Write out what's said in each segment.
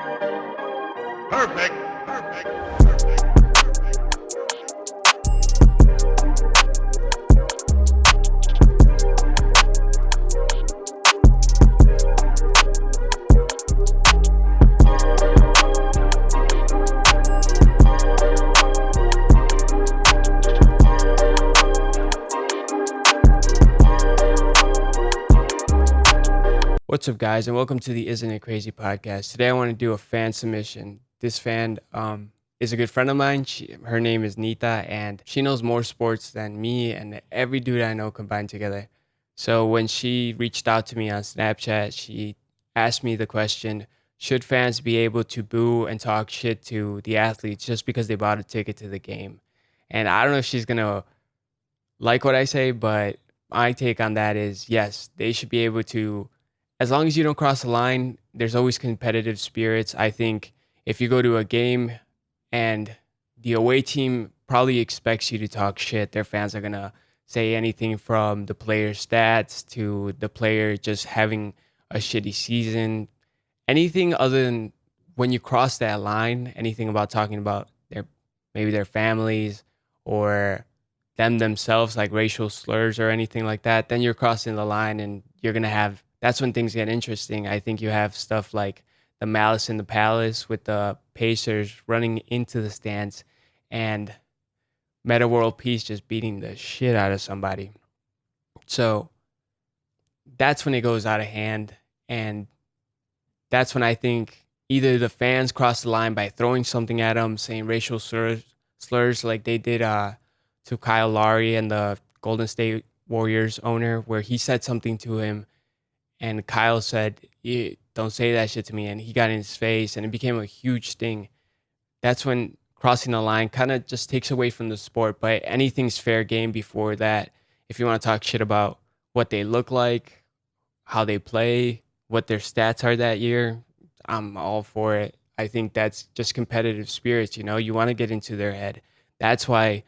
Perfect. Perfect. Perfect. What's up, guys, and welcome to the Isn't It Crazy podcast. Today, I want to do a fan submission. This fan is a good friend of mine. Her name is Nita, and she knows more sports than me and every dude I know combined together. So when she reached out to me on Snapchat, she asked me the question: should fans be able to boo and talk shit to the athletes just because they bought a ticket to the game? And I don't know if she's gonna like what I say, but my take on that is yes, they should be able to, as long as you don't cross the line, there's always competitive spirits. I think if you go to a game and the away team probably expects you to talk shit, their fans are going to say anything from the player's stats to the player just having a shitty season. Anything other than when you cross that line, anything about talking about maybe their families or them themselves, like racial slurs or anything like that, then you're crossing the line and you're going to have, that's when things get interesting. I think you have stuff like the Malice in the Palace with the Pacers running into the stands and Meta World Peace just beating the shit out of somebody. So that's when it goes out of hand. And that's when I think either the fans cross the line by throwing something at them, saying racial slurs like they did to Kyle Lowry and the Golden State Warriors owner, where he said something to him and Kyle said, don't say that shit to me. And he got in his face and it became a huge thing. That's when crossing the line kind of just takes away from the sport. But anything's fair game before that. If you want to talk shit about what they look like, how they play, what their stats are that year, I'm all for it. I think that's just competitive spirits, you know? You want to get into their head. That's why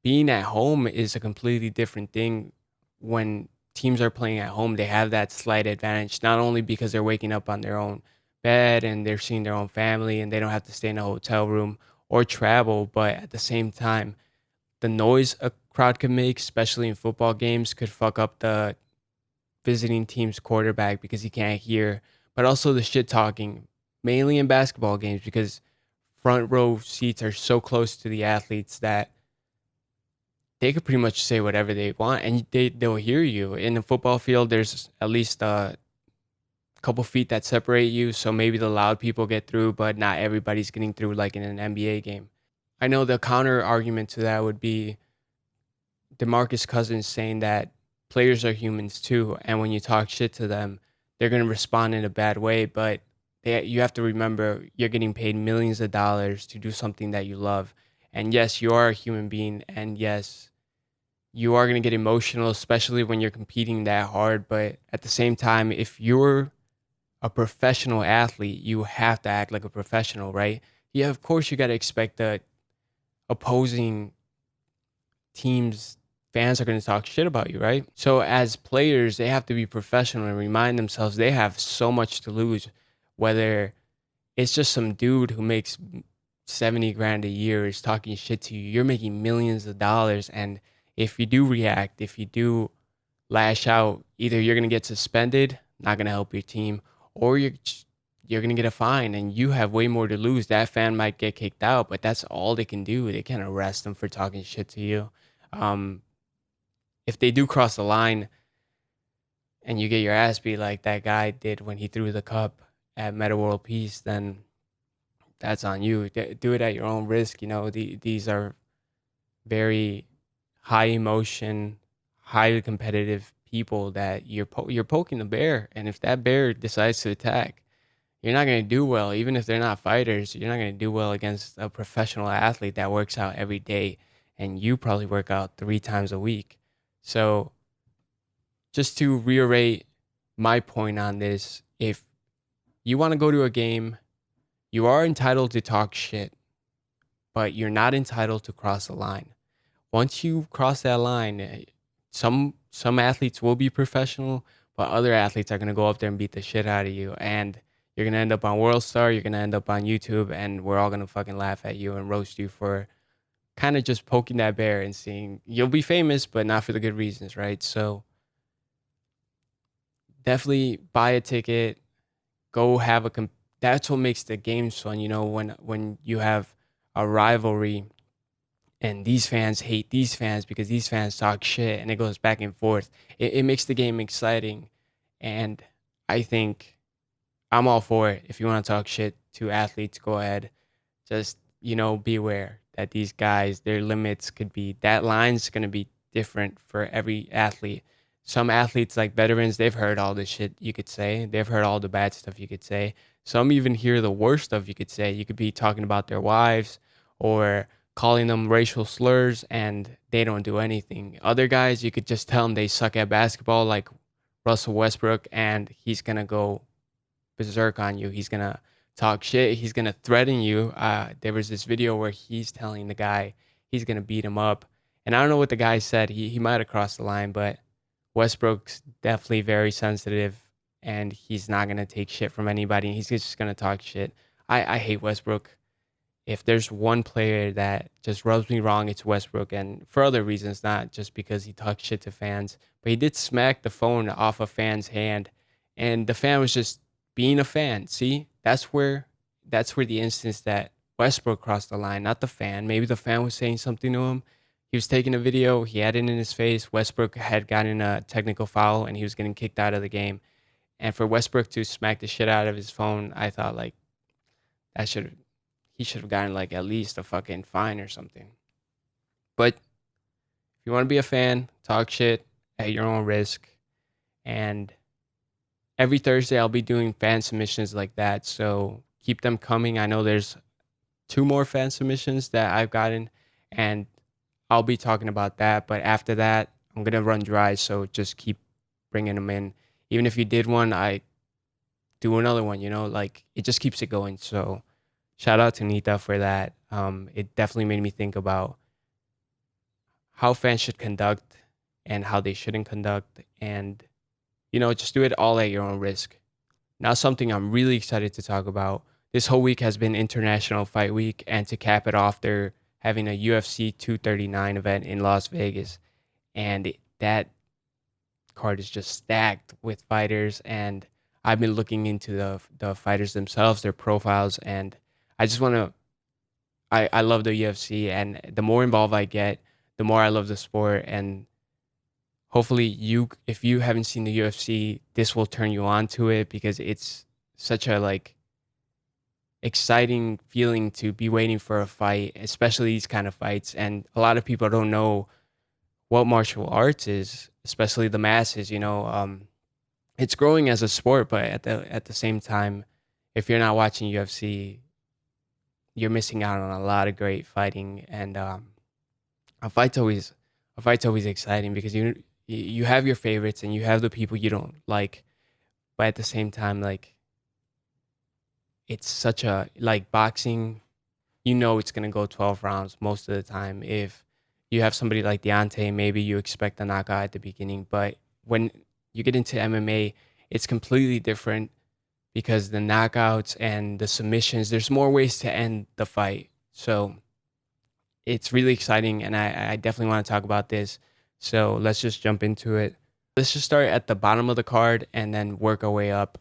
being at home is a completely different thing. When teams are playing at home, they have that slight advantage, not only because they're waking up on their own bed and they're seeing their own family and they don't have to stay in a hotel room or travel, but at the same time, the noise a crowd can make, especially in football games, could fuck up the visiting team's quarterback because he can't hear, but also the shit talking, mainly in basketball games because front row seats are so close to the athletes that they could pretty much say whatever they want and they'll hear you. In the football field, there's at least a couple feet that separate you, so maybe the loud people get through, but not everybody's getting through like in an NBA game. I know the counter argument to that would be DeMarcus Cousins saying that players are humans too, and when you talk shit to them, they're going to respond in a bad way, but you have to remember you're getting paid millions of dollars to do something that you love. And yes, you are a human being, and yes, you are going to get emotional, especially when you're competing that hard. But at the same time, if you're a professional athlete, you have to act like a professional, right? Yeah, of course, you got to expect the opposing teams' fans are going to talk shit about you, right? So as players, they have to be professional and remind themselves they have so much to lose, whether it's just some dude who makes 70 grand a year is talking shit to you. You're making millions of dollars. And if you do react, if you do lash out, either you're going to get suspended, not going to help your team, or you're going to get a fine and you have way more to lose. That fan might get kicked out, but that's all they can do. They can't arrest them for talking shit to you. Um, if they do cross the line and you get your ass beat like that guy did when he threw the cup at Meta World Peace, then that's on you. Do it at your own risk. You know, these are very high emotion, highly competitive people that you're poking the bear, and if that bear decides to attack, you're not going to do well. Even if they're not fighters, you're not going to do well against a professional athlete that works out every day, and you probably work out 3 times a week. So, just to reiterate my point on this, if you want to go to a game, you are entitled to talk shit, but you're not entitled to cross the line. Once you cross that line, some athletes will be professional, but other athletes are going to go up there and beat the shit out of you. And You're gonna end up on World Star. You're gonna end up on YouTube, and we're all gonna fucking laugh at you and roast you for kind of just poking that bear and seeing you'll be famous, but not for the good reasons, right? So definitely buy a ticket. Go have a. That's what makes the games fun. You know, when you have a rivalry and these fans hate these fans because these fans talk shit and it goes back and forth. It makes the game exciting, and I think I'm all for it. If you want to talk shit to athletes, go ahead. Just, be aware that these guys, their limits could be, that line's going to be different for every athlete. Some athletes, like veterans, they've heard all the shit you could say. They've heard all the bad stuff you could say. Some even hear the worst stuff you could say. You could be talking about their wives or calling them racial slurs and they don't do anything. Other guys, you could just tell them they suck at basketball, like Russell Westbrook, and he's going to go berserk on you. He's gonna talk shit. He's gonna threaten you. There was this video where he's telling the guy he's gonna beat him up, and I don't know what the guy said. He might have crossed the line, but Westbrook's definitely very sensitive, and he's not gonna take shit from anybody. He's just gonna talk shit. I hate Westbrook. If there's one player that just rubs me wrong, it's Westbrook, and for other reasons, not just because he talks shit to fans. But he did smack the phone off a fan's hand, and the fan was just being a fan. See, that's where the instance that Westbrook crossed the line, not the fan. Maybe the fan was saying something to him. He was taking a video. He had it in his face. Westbrook had gotten a technical foul, and he was getting kicked out of the game. And for Westbrook to smack the shit out of his phone, I thought like that should he should have gotten like at least a fucking fine or something. But if you want to be a fan, talk shit at your own risk. And every Thursday I'll be doing fan submissions like that. So keep them coming. I know there's two more fan submissions that I've gotten, and I'll be talking about that. But after that, I'm gonna run dry. So just keep bringing them in. Even if you did one, I do another one. Like it just keeps it going. So shout out to Nita for that. It definitely made me think about how fans should conduct and how they shouldn't conduct, and just do it all at your own risk. Now, something I'm really excited to talk about. This whole week has been International Fight Week, and to cap it off, they're having a UFC 239 event in Las Vegas, and that card is just stacked with fighters. And I've been looking into the fighters themselves, their profiles, and I just want to. I love the UFC, and the more involved I get, the more I love the sport, and hopefully if you haven't seen the UFC, this will turn you on to it because it's such a like exciting feeling to be waiting for a fight, especially these kind of fights. And a lot of people don't know what martial arts is, especially the masses. It's growing as a sport, but at the same time, if you're not watching UFC, you're missing out on a lot of great fighting. And a fight's always a fight's always exciting because you have your favorites and you have the people you don't like, but at the same time, like it's such a like boxing. It's gonna go 12 rounds most of the time. If you have somebody like Deontay, maybe you expect a knockout at the beginning, but when you get into MMA, it's completely different because the knockouts and the submissions, there's more ways to end the fight. So it's really exciting, and I definitely want to talk about this. So let's just jump into it. Let's just start at the bottom of the card and then work our way up.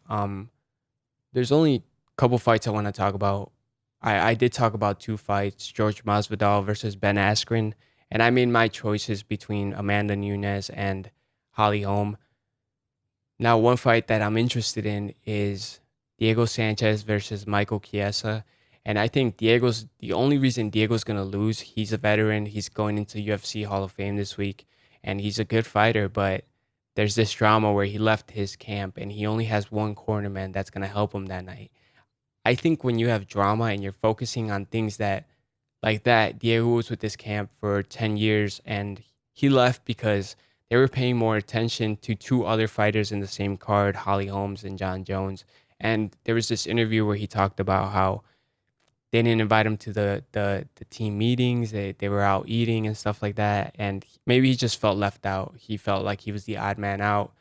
There's only a couple fights I want to talk about. I did talk about two fights: George Masvidal versus Ben Askren, and I made my choices between Amanda Nunes and Holly Holm. Now, one fight that I'm interested in is Diego Sanchez versus Michael Chiesa. And I think the only reason Diego's going to lose, he's a veteran. He's going into UFC Hall of Fame this week, and he's a good fighter. But there's this drama where he left his camp and he only has one cornerman that's going to help him that night. I think when you have drama and you're focusing on things that, like that, Diego was with this camp for 10 years and he left because they were paying more attention to two other fighters in the same card, Holly Holmes and John Jones. And there was this interview where he talked about how they didn't invite him to the team meetings. They were out eating and stuff like that. And maybe he just felt left out. He felt like he was the odd man out.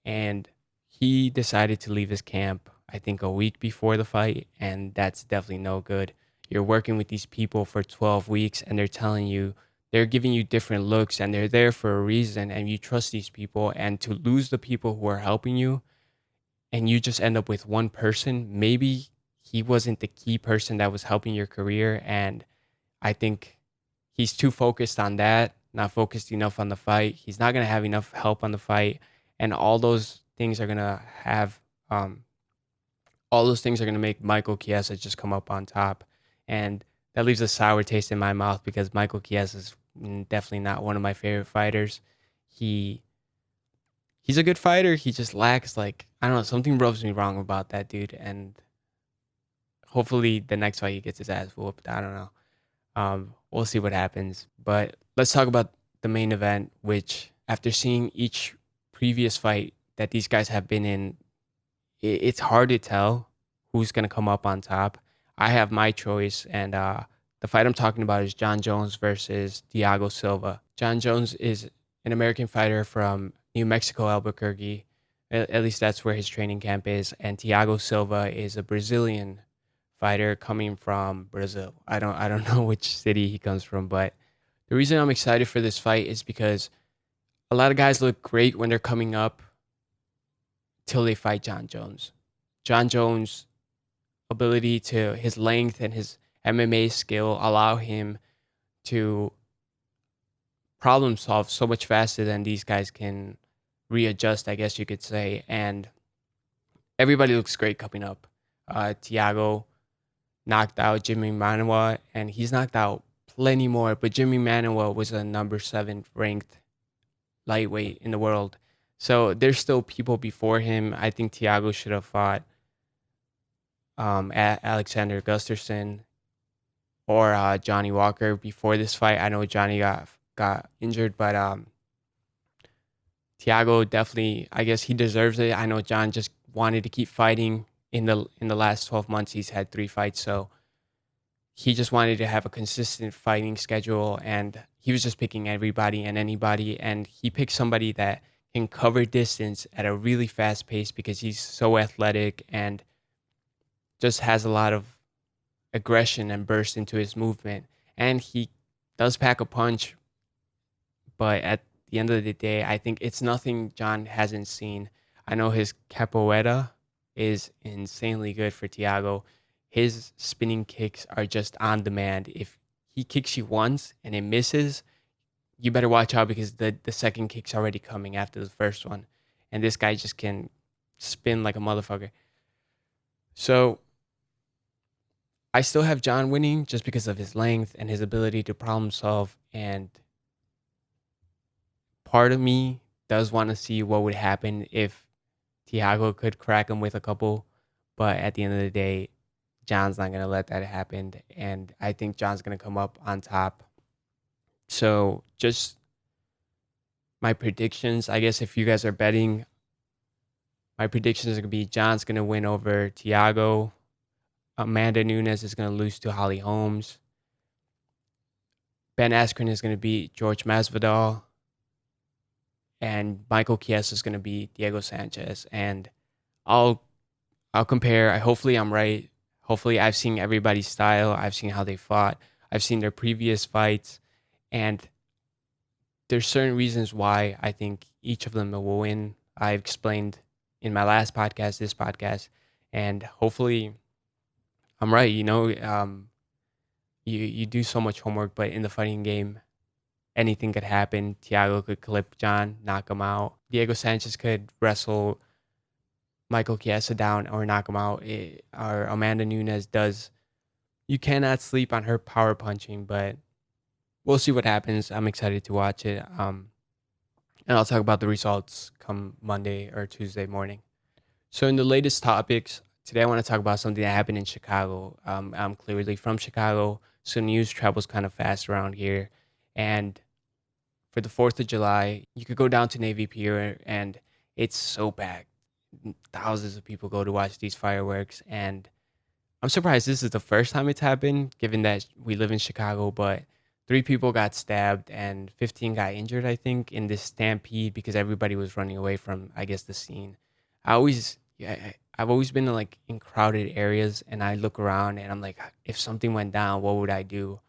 And he decided to leave his camp. I think a week before the fight, and that's definitely no good. You're working with these people for 12 weeks and they're telling you, they're giving you different looks and they're there for a reason, and you trust these people, and to lose the people who are helping you and you just end up with one person, maybe he wasn't the key person that was helping your career. And I think he's too focused on that, not focused enough on the fight. He's not going to have enough help on the fight. And um, all those things are going to make Michael Chiesa just come up on top. And that leaves a sour taste in my mouth because Michael Chiesa is definitely not one of my favorite fighters. He he's a good fighter. He just lacks, like, I don't know, something rubs me wrong about that dude. And hopefully the next fight he gets his ass whooped. I don't know. We'll see what happens. But let's talk about the main event, which after seeing each previous fight that these guys have been in, it's hard to tell who's gonna come up on top. I have my choice, and the fight I'm talking about is John Jones versus Thiago Silva. John Jones is an American fighter from New Mexico, Albuquerque. At least that's where his training camp is. And Thiago Silva is a Brazilian fighter coming from Brazil. I don't know which city he comes from, but the reason I'm excited for this fight is because a lot of guys look great when they're coming up till they fight John Jones. John Jones' ability to his length and his MMA skill allow him to problem solve so much faster than these guys can readjust, I guess you could say. And everybody looks great coming up. Thiago knocked out Jimmy Manuwa, and he's knocked out plenty more. But Jimmy Manuwa was a number 7 ranked lightweight in the world. So there's still people before him. I think Thiago should have fought Alexander Gustafsson or Johnny Walker before this fight. I know Johnny got injured, but Thiago definitely, I guess he deserves it. I know John just wanted to keep fighting. In the last 12 months, he's had 3 fights, so he just wanted to have a consistent fighting schedule, and he was just picking everybody and anybody, and he picked somebody that can cover distance at a really fast pace because he's so athletic and just has a lot of aggression and burst into his movement. And he does pack a punch, but at the end of the day, I think it's nothing John hasn't seen. I know his capoeira is insanely good for Thiago. His spinning kicks are just on demand. If he kicks you once and it misses, you better watch out because the second kick's already coming after the first one. And this guy just can spin like a motherfucker. So I still have John winning just because of his length and his ability to problem solve. And part of me does want to see what would happen if Thiago could crack him with a couple. But at the end of the day, John's not going to let that happen. And I think John's going to come up on top. So just my predictions, I guess if you guys are betting, my predictions are going to be John's going to win over Thiago. Amanda Nunes is going to lose to Holly Holmes. Ben Askren is going to beat George Masvidal. And Michael Chiesa is going to beat Diego Sanchez. And I'll compare. Hopefully I'm right. Hopefully I've seen everybody's style. I've seen how they fought. I've seen their previous fights. And there's certain reasons why I think each of them will win. I explained in my last podcast, this podcast. And hopefully I'm right. You do so much homework, but in the fighting game, anything could happen. Thiago could clip John, knock him out. Diego Sanchez could wrestle Michael Chiesa down or knock him out. Or Amanda Nunes does. You cannot sleep on her power punching, but we'll see what happens. I'm excited to watch it. And I'll talk about the results come Monday or Tuesday morning. So in the latest topics, today I want to talk about something that happened in Chicago. I'm clearly from Chicago, so news travels kind of fast around here. And for the 4th of July, you could go down to Navy Pier and it's so packed. Thousands of people go to watch these fireworks. And I'm surprised this is the first time it's happened, given that we live in Chicago, but 3 people got stabbed and 15 got injured, I think, in this stampede because everybody was running away from, I guess, the scene. I I've always been like in crowded areas, and I look around and I'm like, if something went down, what would I do?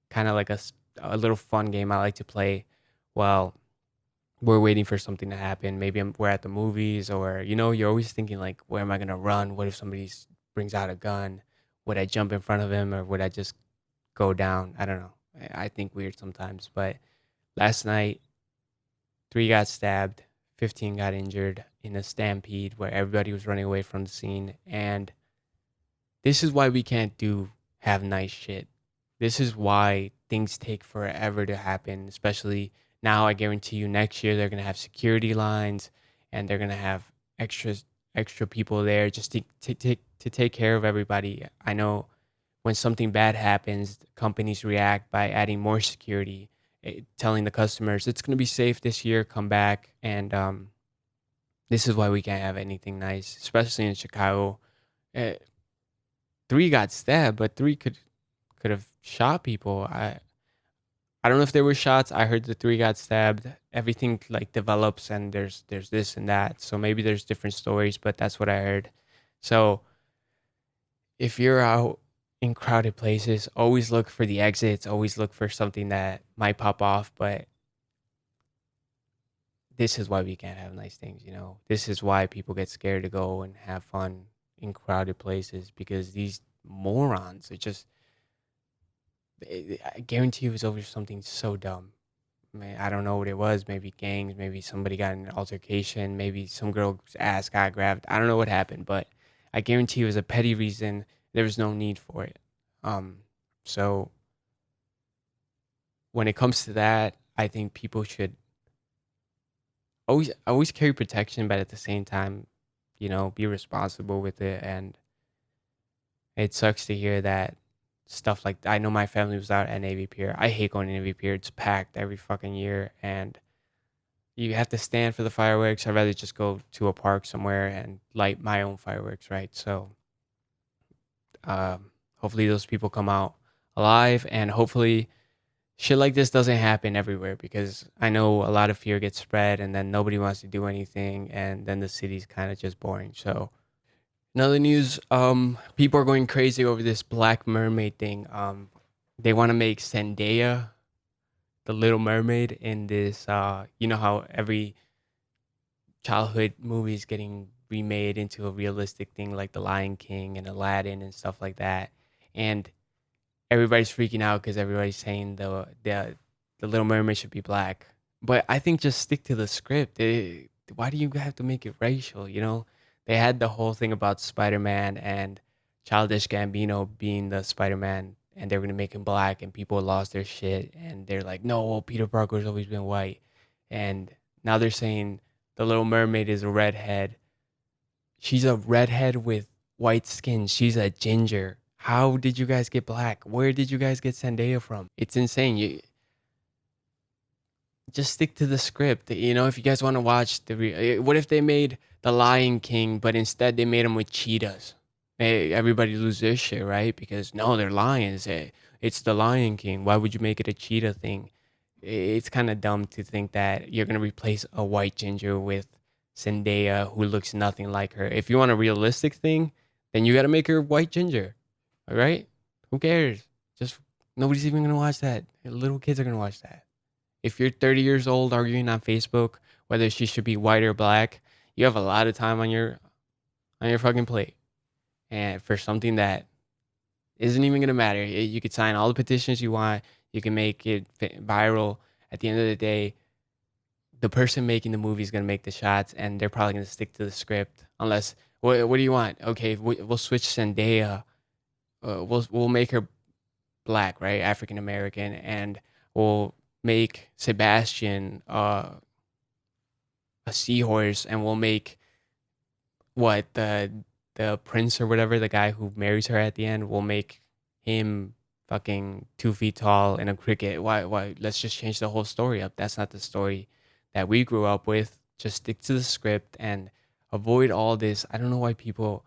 Kind of like a little fun game I like to play. Well, we're waiting for something to happen. Maybe we're at the movies, or you're always thinking like, where am I gonna run? What if somebody brings out a gun? Would I jump in front of him, or would I just go down? I don't know. I think weird sometimes. But last night, three got stabbed, 15 got injured in a stampede where everybody was running away from the scene. And this is why we can't have nice shit. This is why things take forever to happen, especially now. I guarantee you next year they're going to have security lines, and they're going to have extra people there just to take care of everybody. I know when something bad happens, companies react by adding more security, telling the customers it's going to be safe this year, come back. And this is why we can't have anything nice, especially in Chicago. Uh, Three got stabbed, but three could have shot people. I don't know if there were shots. I heard the three got stabbed. Everything like develops, and there's this and that. So maybe there's different stories, but that's what I heard. So if you're out in crowded places, always look for the exits. Always look for something that might pop off. But this is why we can't have nice things. This is why people get scared to go and have fun in crowded places, because these morons are just. I guarantee it was over something so dumb. Man, I don't know what it was. Maybe gangs. Maybe somebody got in an altercation. Maybe some girl's ass got grabbed. I don't know what happened, but I guarantee it was a petty reason. There was no need for it. So when it comes to that, I think people should always carry protection, but at the same time, be responsible with it. And it sucks to hear that stuff like I know my family was out at Navy Pier. I hate going to Navy Pier. It's packed every fucking year, and you have to stand for the fireworks. I'd rather just go to a park somewhere and light my own fireworks, right? So, hopefully those people come out alive, and hopefully shit like this doesn't happen everywhere, because I know a lot of fear gets spread, and then nobody wants to do anything, and then the city's kind of just boring. So, in other news, people are going crazy over this Black Mermaid thing. They want to make Zendaya the Little Mermaid in this. You know how every childhood movie is getting remade into a realistic thing, like The Lion King and Aladdin and stuff like that, and everybody's freaking out because everybody's saying the Little Mermaid should be black. But I think just stick to the script. Why do you have to make it racial? They had the whole thing about Spider-Man and Childish Gambino being the Spider-Man, and they were gonna make him black, and people lost their shit, and they're like, no, well, Peter Parker's always been white, and now they're saying the Little Mermaid is a redhead. She's a redhead with white skin. She's a ginger. How did you guys get black? Where did you guys get Zendaya from? It's insane. You just stick to the script. If you guys want to watch what if they made The Lion King, but instead they made him with cheetahs? Hey, everybody lose their shit, right? Because no, they're lions. It's The Lion King. Why would you make it a cheetah thing? It's kind of dumb to think that you're gonna replace a white ginger with Zendaya, who looks nothing like her. If you want a realistic thing, then you got to make her white ginger. All right? Who cares? Just nobody's even gonna watch that. Little kids are gonna watch that. If you're 30 years old arguing on Facebook whether she should be white or black, you have a lot of time on your fucking plate, and for something that isn't even gonna matter. You could sign all the petitions you want. You can make it viral. At the end of the day, the person making the movie is gonna make the shots, and they're probably gonna stick to the script. Unless, what do you want? Okay, we'll switch Zendaya. We'll make her black, right? African American, and we'll make Sebastian a seahorse, and we'll make what the prince or whatever, the guy who marries her at the end, we'll make him fucking 2 feet tall and a cricket. Why? Let's just change the whole story up. That's not the story that we grew up with. Just stick to the script and avoid all this. I don't know why people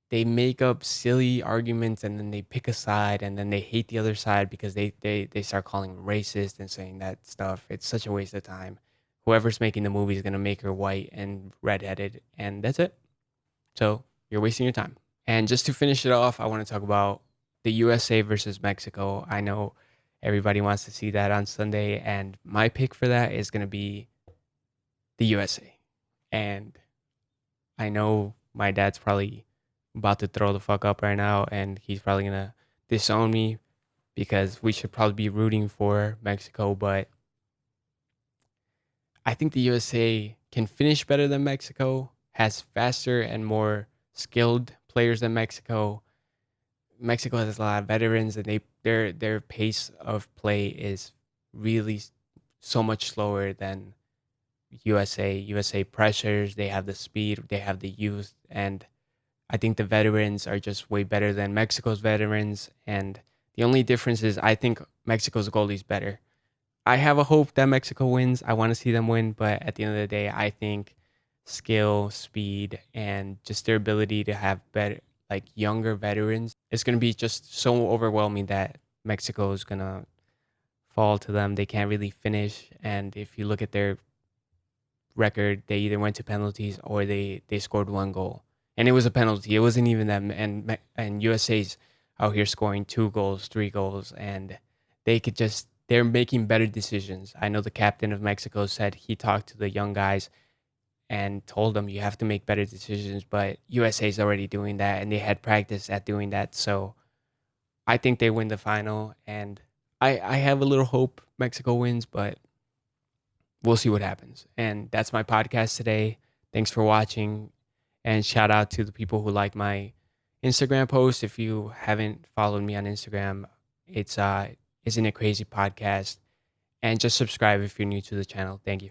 they make up silly arguments, and then they pick a side, and then they hate the other side because they start calling them racist and saying that stuff. It's such a waste of time. Whoever's making the movie is gonna make her white and redheaded, and that's it. So you're wasting your time. And just to finish it off, I want to talk about the USA versus Mexico. I know everybody wants to see that on Sunday, and my pick for that is going to be the USA. And I know my dad's probably about to throw the fuck up right now, and he's probably going to disown me because we should probably be rooting for Mexico, but I think the USA can finish better than Mexico, has faster and more skilled players than Mexico. Mexico has a lot of veterans, and their pace of play is really so much slower than USA. USA pressures, they have the speed, they have the youth, and I think the veterans are just way better than Mexico's veterans. And the only difference is I think Mexico's goalie is better. I have a hope that Mexico wins. I want to see them win, but at the end of the day, I think skill, speed, and just their ability to have better, like younger veterans, it's going to be just so overwhelming that Mexico is going to fall to them. They can't really finish, and if you look at their record, they either went to penalties or they scored one goal, and it was a penalty. It wasn't even them, and USA's out here scoring 2 goals, 3 goals, and they're making better decisions. I know the captain of Mexico said he talked to the young guys and told them you have to make better decisions, but USA is already doing that, and they had practice at doing that. So I think they win the final, and I have a little hope Mexico wins, but we'll see what happens. And that's my podcast today. Thanks for watching. And shout out to the people who like my Instagram post. If you haven't followed me on Instagram, it's Isn't It Crazy Podcast. And just subscribe if you're new to the channel. Thank you.